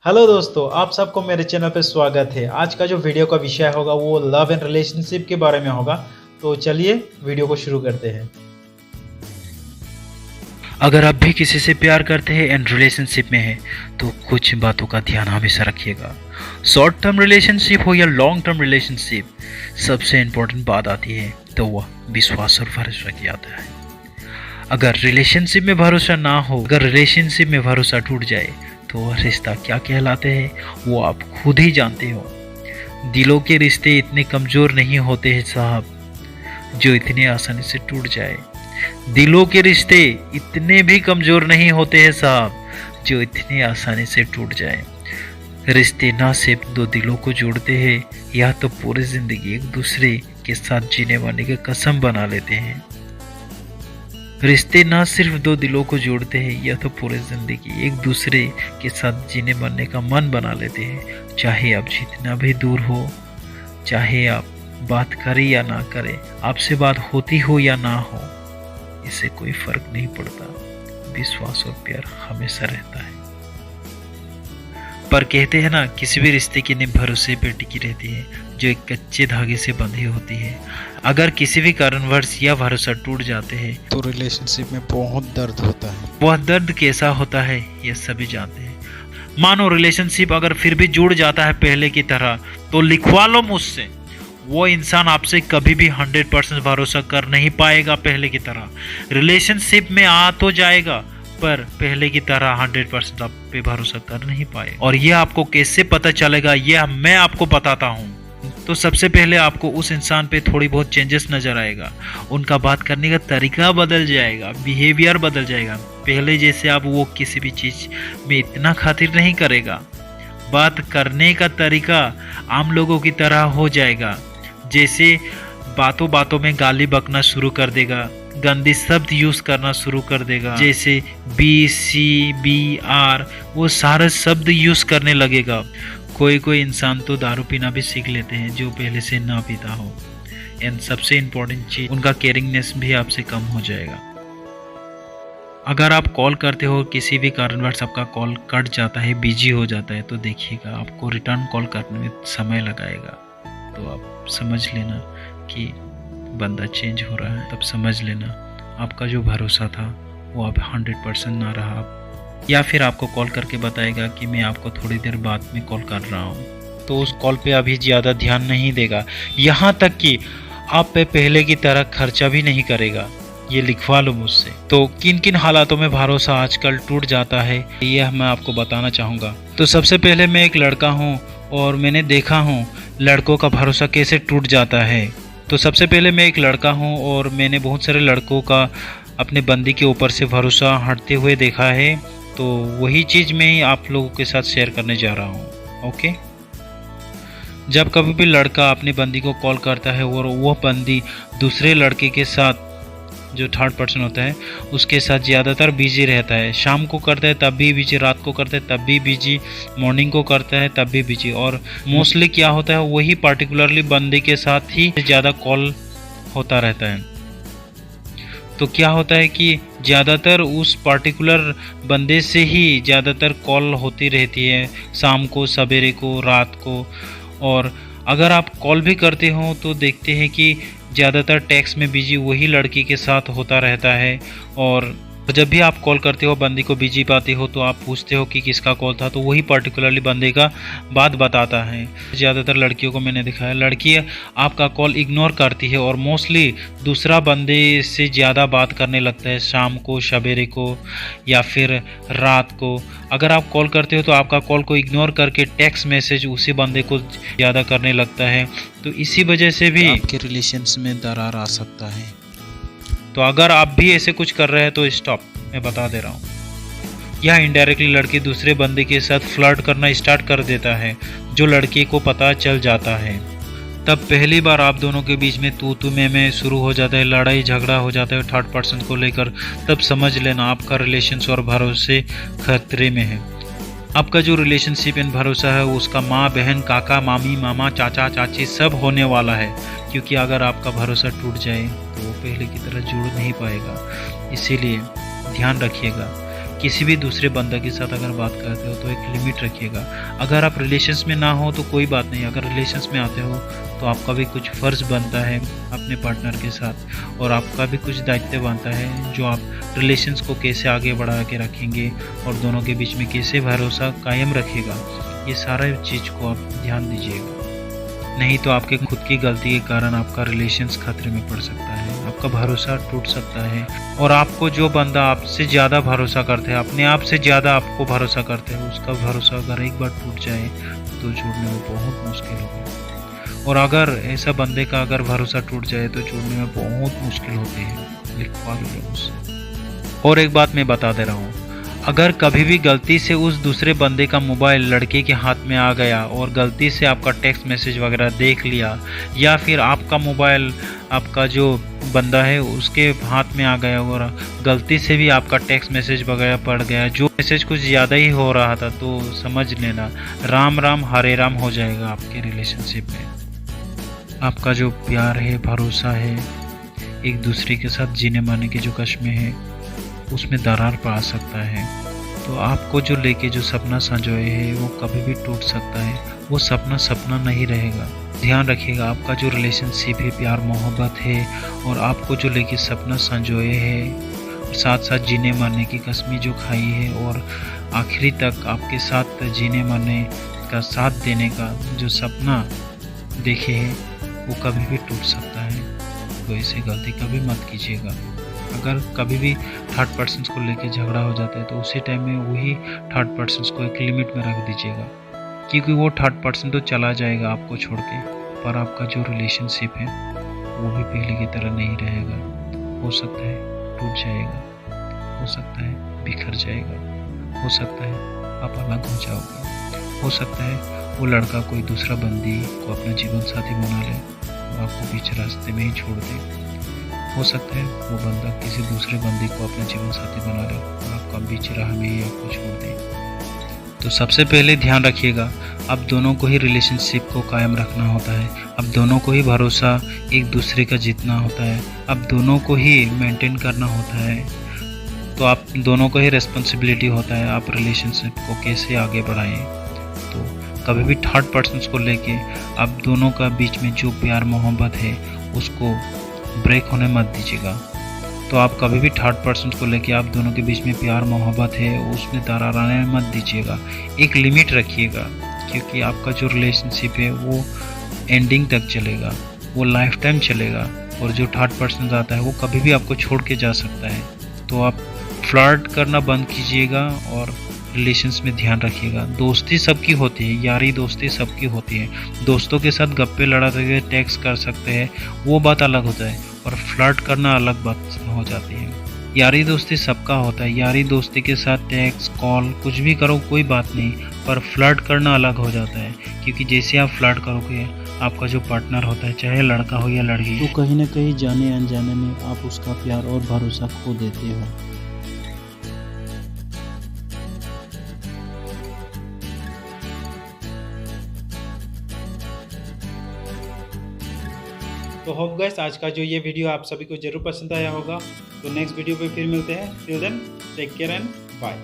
Hello दोस्तों, आप सबको मेरे चैनल पे स्वागत है। आज का जो वीडियो का विषय होगा वो लव एंड रिलेशनशिप के बारे में होगा। तो चलिए वीडियो को शुरू करते हैं। अगर आप भी किसी से प्यार करते हैं एंड रिलेशनशिप में हैं तो कुछ बातों का ध्यान हमेशा रखिएगा। शॉर्ट टर्म रिलेशनशिप हो या लॉन्ग टर्म रिलेशनशिप, सबसे इम्पोर्टेंट बात आती है तो वह विश्वास और भरोसा की आता है। अगर रिलेशनशिप में भरोसा ना हो, अगर रिलेशनशिप में भरोसा टूट जाए तो वह रिश्ता क्या कहलाते हैं वो आप खुद ही जानते हो। दिलों के रिश्ते इतने कमज़ोर नहीं होते हैं साहब जो इतने आसानी से टूट जाए। दिलों के रिश्ते इतने भी कमज़ोर नहीं होते हैं साहब जो इतने आसानी से टूट जाए। रिश्ते ना सिर्फ दो दिलों को जोड़ते हैं, या तो पूरी ज़िंदगी एक दूसरे के साथ जीने वाले की कसम बना लेते हैं। रिश्ते ना सिर्फ दो दिलों को जोड़ते हैं, या तो पूरी ज़िंदगी एक दूसरे के साथ जीने मरने का मन बना लेते हैं। चाहे आप जितना भी दूर हो, चाहे आप बात करें या ना करें, आपसे बात होती हो या ना हो, इससे कोई फर्क नहीं पड़ता। विश्वास और प्यार हमेशा रहता है। पर कहते हैं ना, किसी भी रिश्ते की नींव भरोसे पर टिकी रहती है जो एक कच्चे धागे से बंधी होती है। अगर किसी भी कारणवश यह भरोसा टूट जाते हैं तो रिलेशनशिप में बहुत दर्द होता है। वह दर्द कैसा होता है यह सभी जानते हैं। मानो रिलेशनशिप अगर फिर भी जुड़ जाता है पहले की तरह, तो लिखवा लो मुझसे, वो इंसान आपसे कभी भी 100% भरोसा कर नहीं पाएगा पहले की तरह। रिलेशनशिप में आ तो जाएगा पर पहले की तरह 100% आप पे भरोसा कर नहीं पाए। और यह आपको कैसे पता चलेगा, यह मैं आपको बताता हूँ। तो सबसे पहले आपको उस इंसान पे थोड़ी बहुत चेंजेस नज़र आएगा। उनका बात करने का तरीका बदल जाएगा, बिहेवियर बदल जाएगा। पहले जैसे आप वो किसी भी चीज़ में इतना खातिर नहीं करेगा। बात करने का तरीका आम लोगों की तरह हो जाएगा। जैसे बातों बातों में गाली बकना शुरू कर देगा, गंदी शब्द यूज़ करना शुरू कर देगा। जैसे BCBR वो सारे शब्द यूज़ करने लगेगा। कोई इंसान तो दारू पीना भी सीख लेते हैं जो पहले से ना पीता हो। एंड सबसे इम्पोर्टेंट चीज़, उनका केयरिंगनेस भी आपसे कम हो जाएगा। अगर आप कॉल करते हो, किसी भी कारणवश आपका कॉल कट जाता है, बिजी हो जाता है, तो देखिएगा आपको रिटर्न कॉल करने में समय लगाएगा। तो आप समझ लेना कि बंदा चेंज हो रहा है। तब समझ लेना आपका जो भरोसा था वो अब 100% ना रहा। या फिर आपको कॉल करके बताएगा कि मैं आपको थोड़ी देर बाद में कॉल कर रहा हूँ, तो उस कॉल पे अभी ज़्यादा ध्यान नहीं देगा। यहाँ तक कि आप पे पहले की तरह खर्चा भी नहीं करेगा। ये लिखवा लो मुझसे। तो किन किन हालातों में भरोसा आजकल टूट जाता है यह मैं आपको बताना चाहूँगा। तो सबसे पहले मैं एक लड़का हूँ और मैंने देखा हूँ लड़कों का भरोसा कैसे टूट जाता है। तो सबसे पहले मैं एक लड़का हूँ और मैंने बहुत सारे लड़कों का अपने बंदी के ऊपर से भरोसा हटते हुए देखा है। तो वही चीज़ मैं ही आप लोगों के साथ शेयर करने जा रहा हूँ। ओके, जब कभी भी लड़का अपनी बंदी को कॉल करता है और वह बंदी दूसरे लड़के के साथ, जो थर्ड पर्सन होता है, उसके साथ ज़्यादातर बिजी रहता है। शाम को करता है तब भी बिजी, रात को करता है तब भी बिजी, मॉर्निंग को करता है तब भी बिजी। और मोस्टली क्या होता है, वही पार्टिकुलरली बंदे के साथ ही ज़्यादा कॉल होता रहता है। तो क्या होता है कि ज़्यादातर उस पार्टिकुलर बंदे से ही ज़्यादातर कॉल होती रहती है, शाम को, सवेरे को, रात को। और अगर आप कॉल भी करते हो तो देखते हैं कि ज़्यादातर टेक्स्ट में बिजी वही लड़की के साथ होता रहता है। और जब भी आप कॉल करते हो, बंदी को बिजी पाते हो, तो आप पूछते हो कि किसका कॉल था, तो वही पर्टिकुलरली बंदे का बात बताता है। ज़्यादातर लड़कियों को मैंने देखा है, लड़की आपका कॉल इग्नोर करती है और मोस्टली दूसरा बंदे से ज़्यादा बात करने लगता है, शाम को, सवेरे को या फिर रात को। अगर आप कॉल करते हो तो आपका कॉल को इग्नोर करके टेक्स्ट मैसेज उसी बंदे को ज़्यादा करने लगता है। तो इसी वजह से भी आपके रिलेशंस में दरार आ सकता है। तो अगर आप भी ऐसे कुछ कर रहे हैं तो स्टॉप, मैं बता दे रहा हूँ। यह इनडायरेक्टली लड़की दूसरे बंदे के साथ फ्लर्ट करना स्टार्ट कर देता है, जो लड़की को पता चल जाता है। तब पहली बार आप दोनों के बीच में तू मैं शुरू हो जाता है, लड़ाई झगड़ा हो जाता है थर्ड पर्सन को लेकर। तब समझ लेना आपका रिलेशंस और भरोसे खतरे में है। आपका जो रिलेशनशिप एंड भरोसा है उसका माँ, बहन, काका, मामी, मामा, चाचा, चाची सब होने वाला है। क्योंकि अगर आपका भरोसा टूट जाए तो वो पहले की तरह जुड़ नहीं पाएगा। इसीलिए ध्यान रखिएगा किसी भी दूसरे बंदा के साथ अगर बात करते हो तो एक लिमिट रखिएगा। अगर आप रिलेशंस में ना हो तो कोई बात नहीं, अगर रिलेशंस में आते हो तो आपका भी कुछ फ़र्ज़ बनता है अपने पार्टनर के साथ, और आपका भी कुछ दायित्व बनता है जो आप रिलेशंस को कैसे आगे बढ़ा के रखेंगे और दोनों के बीच में कैसे भरोसा कायम रखेगा, ये सारा चीज़ को आप ध्यान दीजिएगा। नहीं तो आपके खुद की गलती के कारण आपका रिलेशंस खतरे में पड़ सकता है, आपका भरोसा टूट सकता है, और आपको जो बंदा आपसे ज़्यादा भरोसा करते हैं, अपने आप से ज़्यादा आपको भरोसा करते हैं, उसका भरोसा अगर एक बार टूट जाए तो जोड़ने में बहुत मुश्किल होगी। और अगर ऐसा बंदे का अगर भरोसा टूट जाए तो जोड़ने में बहुत मुश्किल होती है। लिखवा लो मुझसे। और एक बात मैं बता दे रहा हूँ, अगर कभी भी गलती से उस दूसरे बंदे का मोबाइल लड़के के हाथ में आ गया और गलती से आपका टेक्स्ट मैसेज वगैरह देख लिया, या फिर आपका मोबाइल आपका जो बंदा है उसके हाथ में आ गया और गलती से भी आपका टेक्स्ट मैसेज वगैरह पड़ गया, जो मैसेज कुछ ज़्यादा ही हो रहा था, तो समझ लेना राम राम हरे राम हो जाएगा आपके रिलेशनशिप में। आपका जो प्यार है, भरोसा है, एक दूसरे के साथ जीने मारने की जो कश्में है, उसमें दरार पड़ सकता है। तो आपको जो लेके जो सपना संजोए है वो कभी भी टूट सकता है, वो सपना सपना नहीं रहेगा। ध्यान रखिएगा, आपका जो रिलेशनशिप है, प्यार मोहब्बत है, और आपको जो लेके सपना संजोए है, साथ साथ जीने मरने की कसमें जो खाई है, और आखिरी तक आपके साथ जीने मरने का साथ देने का जो सपना देखे है, वो कभी भी टूट सकता है। तो ऐसी गलती कभी मत कीजिएगा। अगर कभी भी थर्ड पर्सन को लेके झगड़ा हो जाता है तो उसी टाइम में वही थर्ड पर्सन को एक लिमिट में रख दीजिएगा, क्योंकि वो थर्ड पर्सन तो चला जाएगा आपको छोड़ के, पर आपका जो रिलेशनशिप है वो भी पहले की तरह नहीं रहेगा। हो सकता है टूट जाएगा, हो सकता है बिखर जाएगा, हो सकता है आप अलग हो जाओगे, हो सकता है वो लड़का कोई दूसरा बंदी को अपना जीवन साथी बना ले और आपको बीच रास्ते में ही छोड़ दे, हो सकता है वो बंदा किसी दूसरे बंदी को अपना जीवन साथी बना ले और आपका बीच राह में ही आपको छोड़ दे। तो सबसे पहले ध्यान रखिएगा, अब दोनों को ही रिलेशनशिप को कायम रखना होता है, अब दोनों को ही भरोसा एक दूसरे का जीतना होता है, अब दोनों को ही मेंटेन करना होता है। तो आप दोनों को ही रिस्पॉन्सिबिलिटी होता है आप रिलेशनशिप को कैसे आगे बढ़ाएं। तो कभी भी थर्ड पर्सन को लेके आप दोनों का बीच में जो प्यार मोहब्बत है उसको ब्रेक होने मत दीजिएगा। तो आप कभी भी थर्ड पर्सन को लेके आप दोनों के बीच में प्यार मोहब्बत है उसमें दरार आने मत दीजिएगा, एक लिमिट रखिएगा, क्योंकि आपका जो रिलेशनशिप है वो एंडिंग तक चलेगा, वो लाइफ टाइम चलेगा, और जो थर्ड पर्सन आता है वो कभी भी आपको छोड़ के जा सकता है। तो आप फ्लर्ट करना बंद कीजिएगा और रिलेशंस में ध्यान रखिएगा। दोस्ती सबकी होती है, यारी दोस्ती सबकी होती है, दोस्तों के साथ गप्पे लड़ाते हुए टेक्स्ट कर सकते हैं, वो बात अलग होता है, और फ्लर्ट करना अलग बात हो जाती है। यारी दोस्ती सबका होता है, यारी दोस्ती के साथ टेक्स्ट कॉल कुछ भी करो कोई बात नहीं, पर फ्लर्ट करना अलग हो जाता है, क्योंकि जैसे आप फ्लर्ट करोगे आपका जो पार्टनर होता है, चाहे लड़का हो या लड़की, तो कहीं ना कहीं जाने अनजाने में आप उसका प्यार और भरोसा खो देते हो। तो होप गाइस आज का जो ये वीडियो आप सभी को जरूर पसंद आया होगा। तो नेक्स्ट वीडियो पे फिर मिलते हैं। Till then take care and bye.